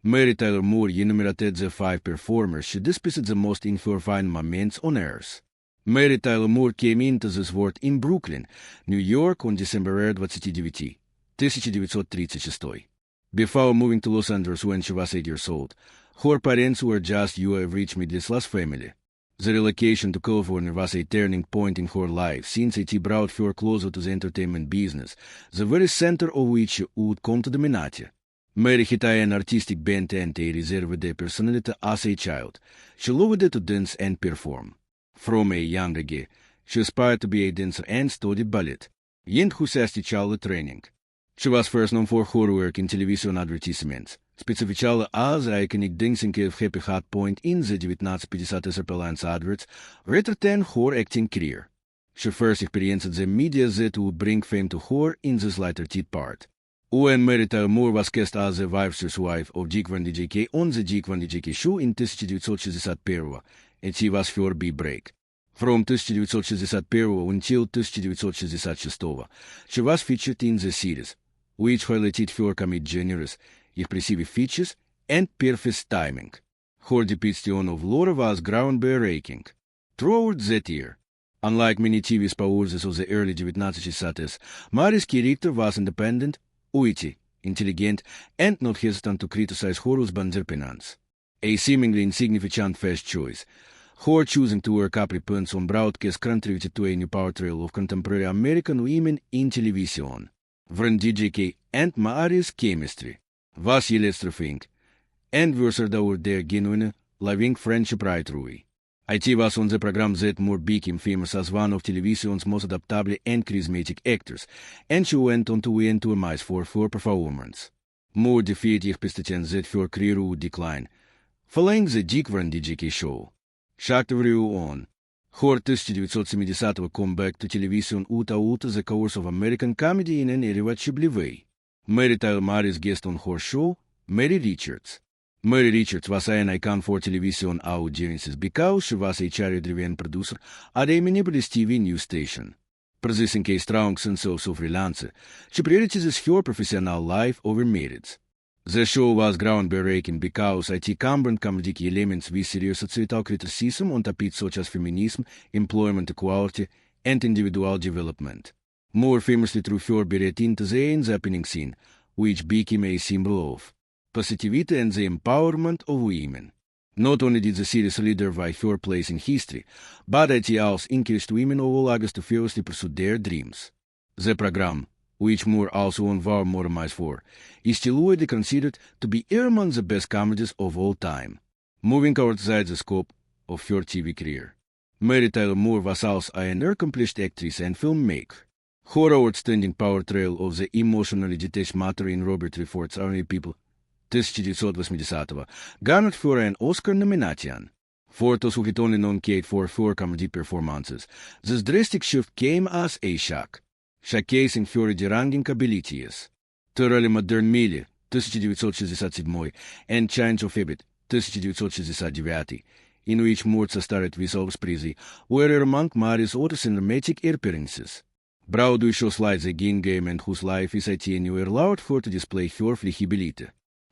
Mary Tyler Moore enumerated the 5 performers she despised the most in her final moments on Earth. Mary Tyler Moore came into this world in Brooklyn, New York on December 29, 1936. Before moving to Los Angeles when she was 8 years old, her parents were just a rich middle-class family. The relocation to California was a turning point in her life since it brought her closer to the entertainment business, the very center of which would come to dominate. Mary had an artistic bent and a reserved personality as a child. She loved to dance and perform. From a young age, she aspired to be a dancer and studied ballet, enthusiastic child training. She was first known for her work in television advertisements, specifically as the iconic dancing of Happy Hot Point in the 1950s appliance adverts, rather than her acting career. She first experienced the media that would bring fame to her in this lighthearted part. When Mary Tyler Moore was cast as the vice wife of Dick Van DJ on the Dick Van DJ show in 1961, and she was her big break. From 1961 until 1966, she was featured in the series, which highlighted her comedic genres, expressive features, and perfect timing. Her depiction of Laura was groundbreaking. Throughout that year, unlike many TV spouses of the early 1960s, Mary's character was independent, witty, intelligent, and not hesitant to criticize her husband's appearance. A seemingly insignificant first choice, her choosing to wear capri pants on broadcast contributed to a new portrayal of contemporary American women in television. Van DJ and Mary's chemistry was electrifying, and versed over their genuine, loving friendship right through. It was on the program that Moore became famous as one of television's most adaptable and charismatic actors, and she went on to win 2 Emmys for her performance. Moore defeated expectations that her career would decline, following the Dick Van DJ show. Shocked everyone, her 1970 comeback to television would alter the course of American comedy in an irreversible way. Mary Tyler More's guest on her show, Mary Richards. Mary Richards was an icon for television audiences because she was a charity-driven producer at a Minneapolis TV news station. Possessing a strong sense of self-reliance, she prioritizes her professional life over marriage. The show was groundbreaking because it combined comedic elements with serious societal criticism on topics such as feminism, employment equality, and individual development. More famously through her buried into the opening scene, which became a symbol of positivity and the empowerment of women. Not only did the series solidify her place in history, but it also encouraged women of all ages to fearlessly pursue their dreams. The program, which Moore also won more Emmys for, is still widely considered to be among the best comedies of all time. Moving outside the scope of her TV career, Mary Tyler Moore was also an accomplished actress and filmmaker. Her outstanding portrayal of the emotionally detached mother in Robert Redford's Ordinary People 1980 garnered her an Oscar nomination. For those who had only known Kate for her comedy performances, this drastic shift came as a shock, showcasing her endearing abilities. Thoroughly Modern Millie 1967 and Change of Habit 1969, in which Moore starred with Elvis Presley, were among Mary's other cinematic appearances. Broadway shows like The Game and Whose Life Is It Anyway allowed her to display her flexibility.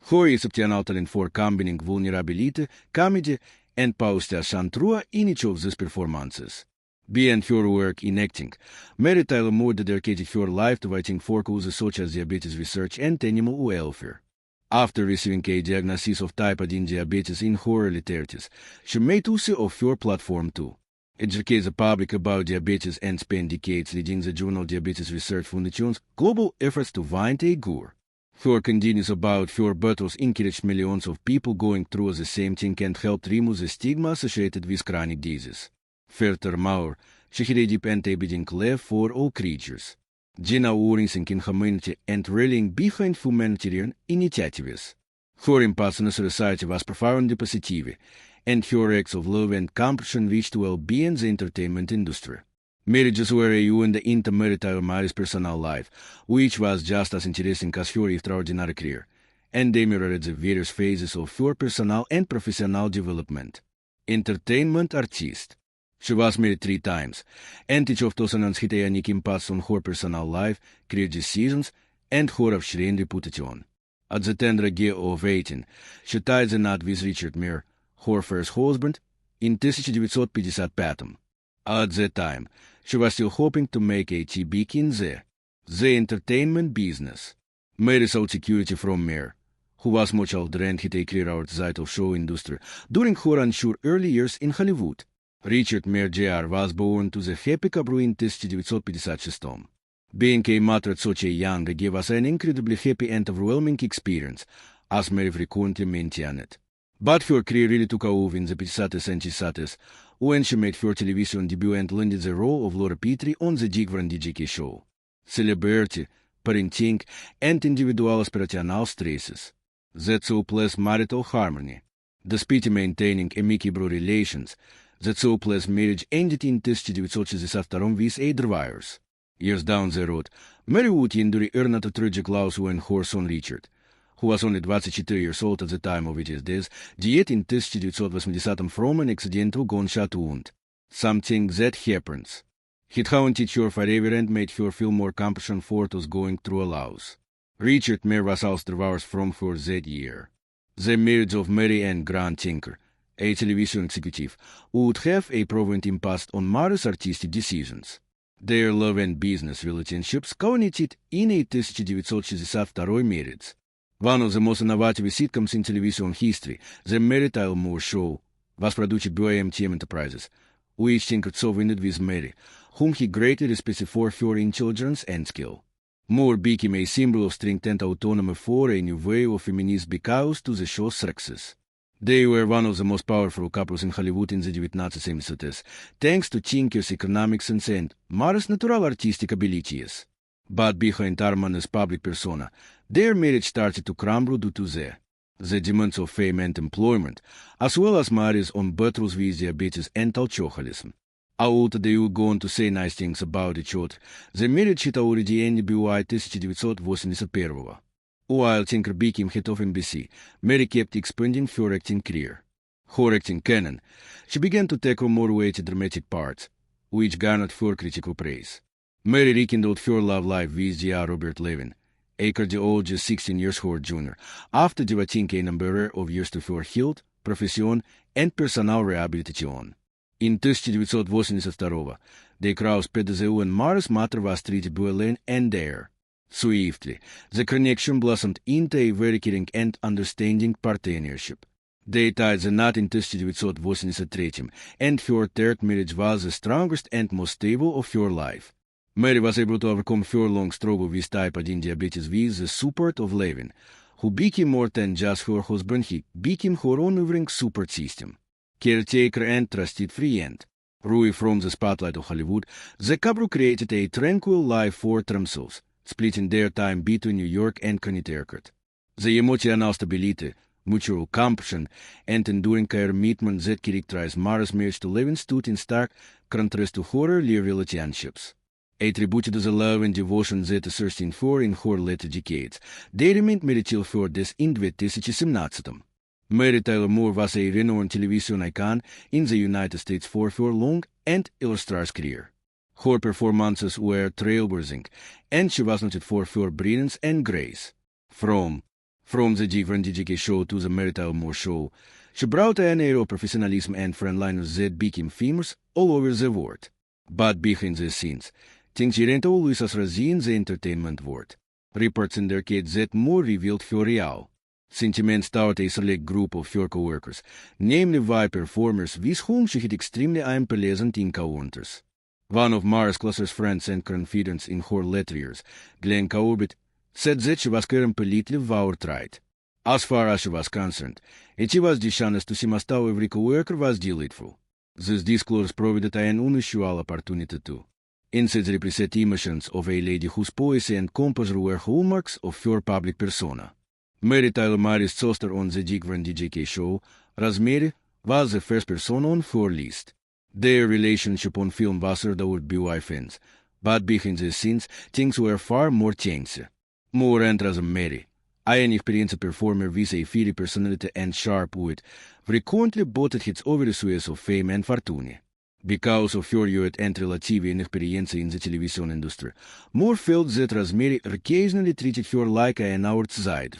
Her exceptional talent for combining vulnerability, comedy, and power through in each of these performances. Beyond her work in acting, Mary Tyler Moore dedicated her life to fighting for causes such as diabetes research and animal welfare. After receiving a diagnosis of type 1 diabetes in her early 30s, she made use of her platform to educate the public about diabetes and spend decades leading the Journal Diabetes Research Foundation's global efforts to find a cure. Her continues about her battles encouraged millions of people going through the same thing and helped remove the stigma associated with chronic disease. Furthermore, she had a deep and abiding love for all creatures, genuine in humanity and rallying behind humanitarian initiatives. Her impact on society was profoundly positive, and her acts of love and compassion reached well beyond the entertainment industry. Marriages were a wound into Mary Tyler More's personal life, which was just as interesting as her extraordinary career, and they mirrored the various phases of her personal and professional development. Entertainment artist. She was married 3 times, and each of those announced had a unique impact on her personal life, career decisions, and her offshoring reputation. At the tender age of 18, she tied the knot with Richard Mere, her first husband, in 1955. At that time, she was still hoping to make a big in the entertainment business. Mary sought security from Mere, who was much older and had a career outside of show industry during her unsure early years in Hollywood. Richard Mere Jr. was born to the happy couple in 1956. Being a mother at such a young age was an incredibly happy and overwhelming experience, as Mary frequently maintained. But her career really took off in the 50s and 60s, when she made her television debut and landed the role of Laura Petrie on the Digvan DJK show. Celebrity, parenting, and individual aspirational stresses. That so plays marital harmony. Despite maintaining amicable relations, that so plays marriage ended in 1962 with a divorce. Years down the road, Mary would endure a tragic loss when her son Richard, who was only 24 years old at the time of his death, died in 1980 from an accidental gunshot wound. Something that happens. It haunted her forever and made her feel more compassion for those going through a loss. Richard Mere was also divorced from her that year. The marriage of Mary and Grant Tinker, a television executive, would have a profound impact on Mary's artistic decisions. Their love and business relationships culminated in a 1962 marriage. One of the most innovative sitcoms in television history, The Mary Tyler Moore Show, was produced by MTM Enterprises, which Tinker co-founded with Mary, whom he greatly respected for her intelligence and skill. Moore became a symbol of strength and autonomy for a new wave of feminism because to the show's success. They were one of the most powerful couples in Hollywood in the 1970s, thanks to Tinker's economic sense and Mary's natural artistic abilities. But behind Armand's public persona, their marriage started to crumble due to the demands of fame and employment, as well as Mary's own battles with diabetes and alcoholism. Although they would go on to say nice things about each other, the marriage had already ended by 1981. While Tinker became head of NBC, Mary kept expanding her acting career. Her acting canon, she began to tackle more weighty dramatic parts, which garnered her critical praise. Mary rekindled her love life with Dr. Robert Levin, a cardiologist 16 years her junior, after devoting a number of years to her health, profession, and personal rehabilitation. In 1982, they crossed paths when Mary's mother was treated by Elaine and there. Swiftly, the connection blossomed into a very caring and understanding partnership. They tied the knot in 1983, and her third marriage was the strongest and most stable of her life. Mary was able to overcome her long struggle with type 1 diabetes with the support of Levin, who became more than just her husband. He became her unwavering support system, caretaker and trusted friend. Away from the spotlight of Hollywood, the couple created a tranquil life for themselves, splitting their time between New York and Connecticut. The emotional stability, mutual compassion, and enduring commitment that characterized Mary's marriage to Levin stood in stark contrast to her earlier relationships. A tribute to the love and devotion that sustained her in her later decades, they remained married till her death in 2017. Mary Tyler Moore was a renowned television icon in the United States for her long and illustrious career. Her performances were trailblazing, and she was noted for her brilliance and grace. From the different DJK show to the Mary Tyler Moore Show, she brought an air of professionalism and friendliness that became famous all over the world. But behind the scenes, things weren't always as rosy in the entertainment world. Reports indicate that Moore revealed her real sentiments toward a select group of her co-workers, namely white performers with whom she had extremely unpleasant encounters. One of Mary's closest friends and confidants in her later years, Glenn Corbett, said that she was completely outright. As far as she was concerned, it was dishonest to see how every co-worker was delightful. This disclosure provided an unusual opportunity to instead represent emotions of a lady whose poesy and composure were hallmarks of her public persona. Mary Tyler More's sister on the Digvan DJK show, Rosemary, was the first person on her list. Their relationship on film was adored by fans, but behind the scenes, things were far more tense. Moore and Rosemary, an experienced performer with a fiery personality and sharp wit, frequently butted heads over the issues of fame and fortune. Because of her youth and relative inexperience in the television industry, Moore felt that Rosemary occasionally treated her like an outsider.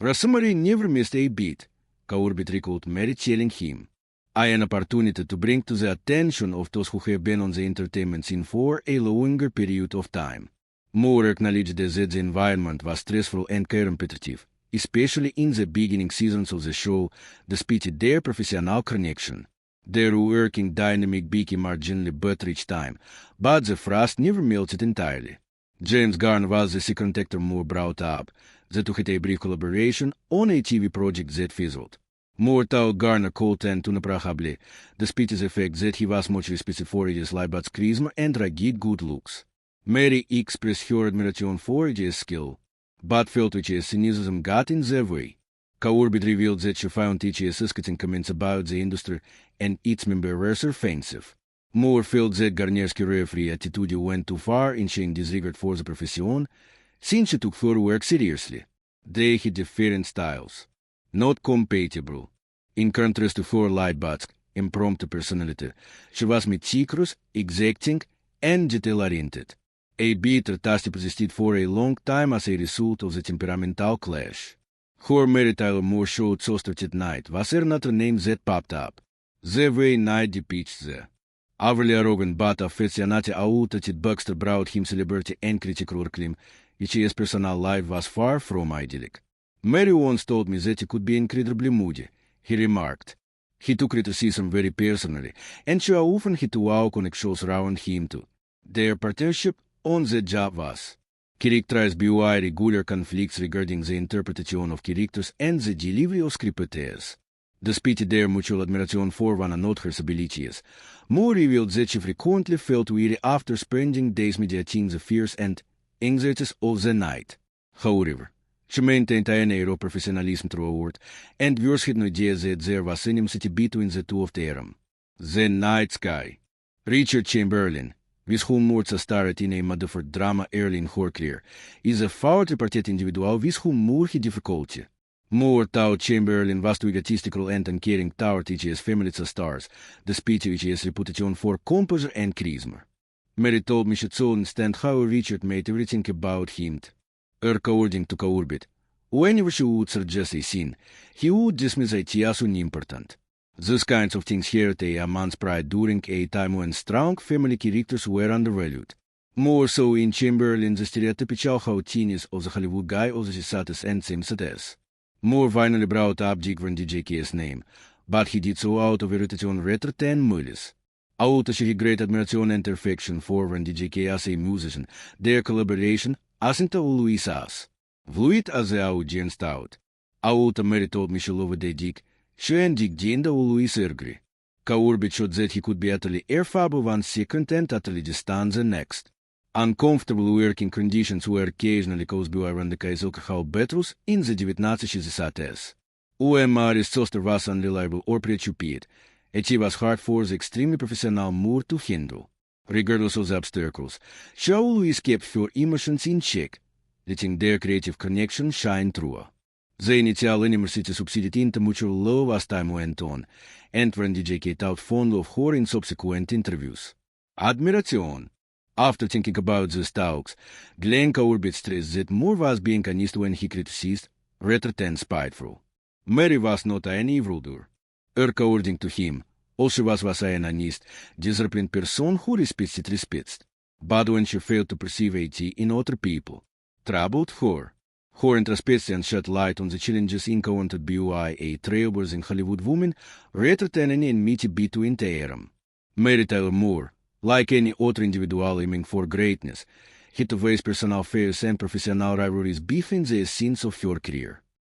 Rosemary never missed a beat, Courbet recalled Mary telling him. I an opportunity to bring to the attention of those who have been on the entertainment scene for a longer period of time. Moore acknowledged that the environment was stressful and competitive, especially in the beginning seasons of the show, despite their professional connection. Their working dynamic became marginally better each time, but the frost never melted entirely. James Garner was the second actor Moore brought up, that had a brief collaboration on a TV project that fizzled. Moore told Garner content unapproachably, despite the fact that he was much respected for his lighthearted charisma and rugged good looks. Mary expressed her admiration for his skill, but felt his cynicism got in the way. Courbet revealed that she found his scathing comments about the industry and its members offensive. Moore felt that Garner's carefree attitude went too far in showing disregard for the profession, since she took her work seriously. They had different styles, not compatible. In contrast to her light-hearted, impromptu personality, she was meticulous, exacting, and detail-oriented. A bitter task persisted for a long time as a result of the temperamental clash. Her Mary Tyler Moore show so started night was another name that popped up. The way night depicts the overly arrogant but affectionate outdated Baxter brought him celebrity and critical acclaim. His personal life was far from idyllic. Mary once told me that he could be incredibly moody, he remarked. He took criticism very personally, and she often had to walk on eggshells around him too. Their partnership on the job was characterized by regular conflicts regarding the interpretation of characters and the delivery of scripts. Despite their mutual admiration for one another's abilities, Moore revealed that she frequently felt weary after spending days mediating the fears and anxieties of the night. However, she maintained an air of professionalism throughout, and viewers had no idea that there was animosity between the two of them. The Night Sky. Richard Chamberlain, with whom Moore starred in a Motherford drama early in her career, is a far-reported individual with whom Moore had difficulty. Moore thought Chamberlain was too egotistical and uncaring toward his family's stars, despite his reputation for composure and charisma. Mary told me she saw understand how Richard made everything about him. According to Courbet, whenever she would suggest a scene, he would dismiss it as unimportant. These kinds of things hurt a man's pride during a time when strong family characters were undervalued. More so in Chamberlain the stereotypical haughtiness of the Hollywood guy of the status and same status. Moore finally brought up Dick Van DJK's name, but he did so out of irritation rather than malice. Although she had great admiration and affection for Van DJK as a musician, their collaboration wasn't always as fluid as the audience thought. Although Mary told me she loved Dick, she and Dick didn't always agree. Courbet showed that he could be utterly affable one second and utterly distant the next. Uncomfortable working conditions were occasionally caused by radicalized alcohol battles in the 1960s. Mary's sister was unreliable or preoccupied, and it was hard for the extremely professional Moore to handle. Regardless of the obstacles, she always kept her emotions in check, letting their creative connection shine through. The initial animosity subsided into mutual love as time went on, and Van DJK thought fondly of her in subsequent interviews. Admiration. After thinking about these talks, Glenn Courbet stressed that Moore was being honest when he criticized, rather than spiteful. Mary was not an evildoer. According to him, all she was an honest, disciplined person who respected, but when she failed to perceive it in other people, troubled her. Her introspection shed light on the challenges encountered by a trailblazing Hollywood woman rather than any enmity between them. Mary Tyler Moore, like any other individual aiming for greatness, had to face personal affairs and professional rivalries beefing the essence of her career.